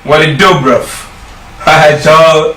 What it do, bruv? Hi, dog.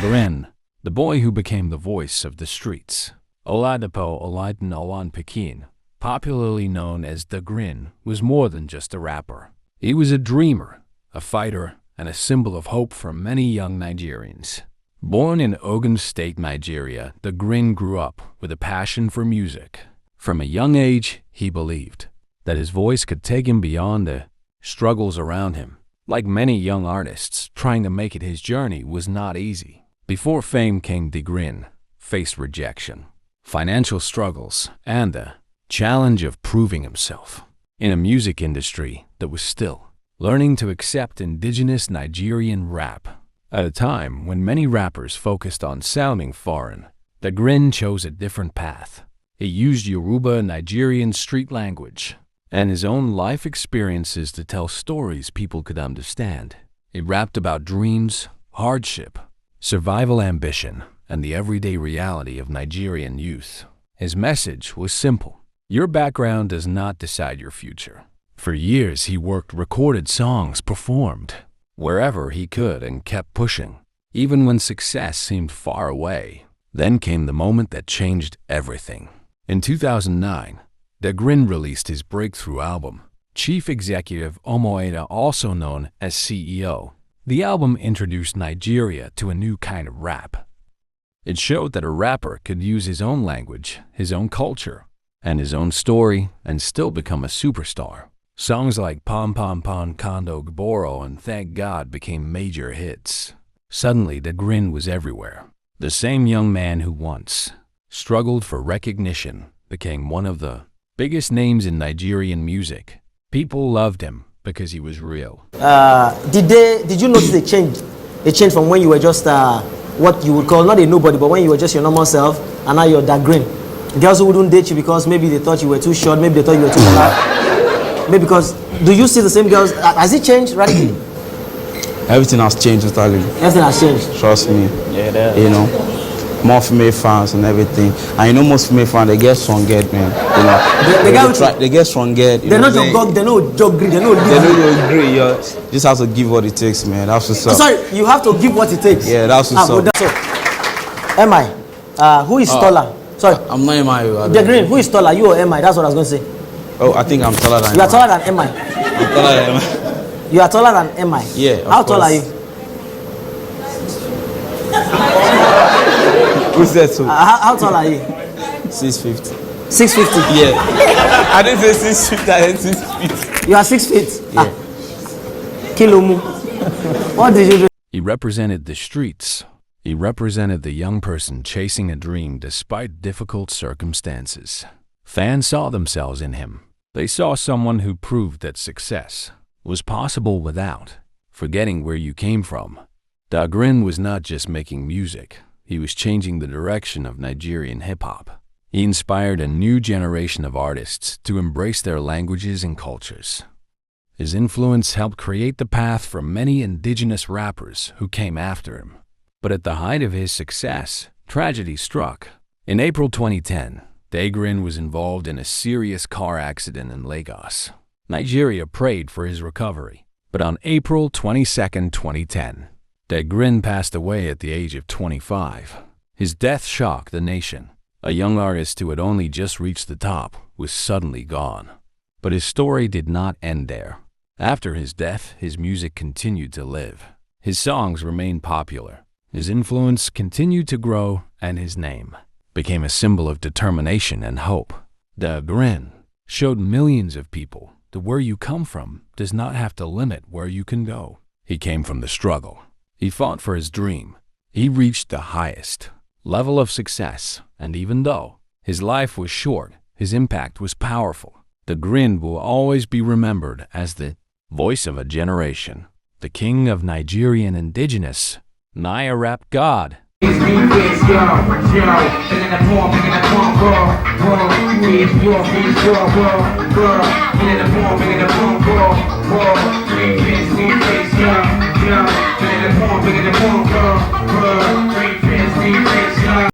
Grin, the boy who became the voice of the streets. Oladipo Olajuwon Pekin, popularly known as the Grin, was more than just a rapper. He was a dreamer, a fighter, and a symbol of hope for many young Nigerians. Born in Ogun State, Nigeria, the Grin grew up with a passion for music. From a young age, he believed that his voice could take him beyond the struggles around him. Like many young artists, trying to make it his journey was not easy. Before fame came, the Grin faced rejection, financial struggles, and the challenge of proving himself in a music industry that was still learning to accept indigenous Nigerian rap. At a time when many rappers focused on sounding foreign, the Grin chose a different path. He used Yoruba Nigerian street language and his own life experiences to tell stories people could understand. He rapped about dreams, hardship, survival ambition, and the everyday reality of Nigerian youth. His message was simple: your background does not decide your future. For years, he worked recorded songs, performed wherever he could, and kept pushing, even when success seemed far away. Then came the moment that changed everything. In 2009, the Grin released his breakthrough album, Chief Executive Omoeda, also known as CEO. The album introduced Nigeria to a new kind of rap. It showed that a rapper could use his own language, his own culture, and his own story and still become a superstar. Songs like Pom Pom Pom Kondo Gboro and Thank God became major hits. Suddenly, the Grin was everywhere. The same young man who once struggled for recognition became one of the biggest names in Nigerian music. People loved him because he was real. Did you notice a change? A change from when you were just what you would call not a nobody, but when you were just your normal self, and now you're that Grin. Girls who wouldn't date you because maybe they thought you were too short, maybe they thought you were too fat. Maybe because, do you see the same girls? Has it changed radically? Everything has changed totally. Everything has changed. Trust me. Yeah, it has. You know, more female fans and everything. And you know, most female fans, they get strong-head, man. You know, they get strong-head. They're not your gog, they're no jog green, they're no green. You just have to give what it takes, man. That's what's up. Sorry, you have to give what it takes. Yeah, that's what's up. That's all. MI, who is taller? Sorry. I'm not MI. The Grin, who is taller, you or MI? That's what I was going to say. Oh, I think I'm taller than You are taller than MI. I'm taller than MI. You are taller than MI. Yeah. How tall are you? Who said so? How tall are you? 6'50". 6'50". Yeah. I didn't say 6'50", I said 6 feet. You are 6 feet? Yeah. Kilomu. What did you do? He represented the streets. He represented the young person chasing a dream despite difficult circumstances. Fans saw themselves in him. They saw someone who proved that success was possible without forgetting where you came from. The Grin was not just making music. He was changing the direction of Nigerian hip-hop. He inspired a new generation of artists to embrace their languages and cultures. His influence helped create the path for many indigenous rappers who came after him. But at the height of his success, tragedy struck. In April 2010, the Grin was involved in a serious car accident in Lagos. Nigeria prayed for his recovery. But on April 22, 2010, the Grin passed away at the age of 25. His death shocked the nation. A young artist who had only just reached the top was suddenly gone. But his story did not end there. After his death, his music continued to live. His songs remained popular. His influence continued to grow, and his name became a symbol of determination and hope. The Grin showed millions of people that where you come from does not have to limit where you can go. He came from the struggle. He fought for his dream. He reached the highest level of success, and even though his life was short, his impact was powerful. The Grin will always be remembered as the voice of a generation, the king of Nigerian indigenous, Naya rap god. Bigger than the boom, bigger than the boom, girl. Green fist,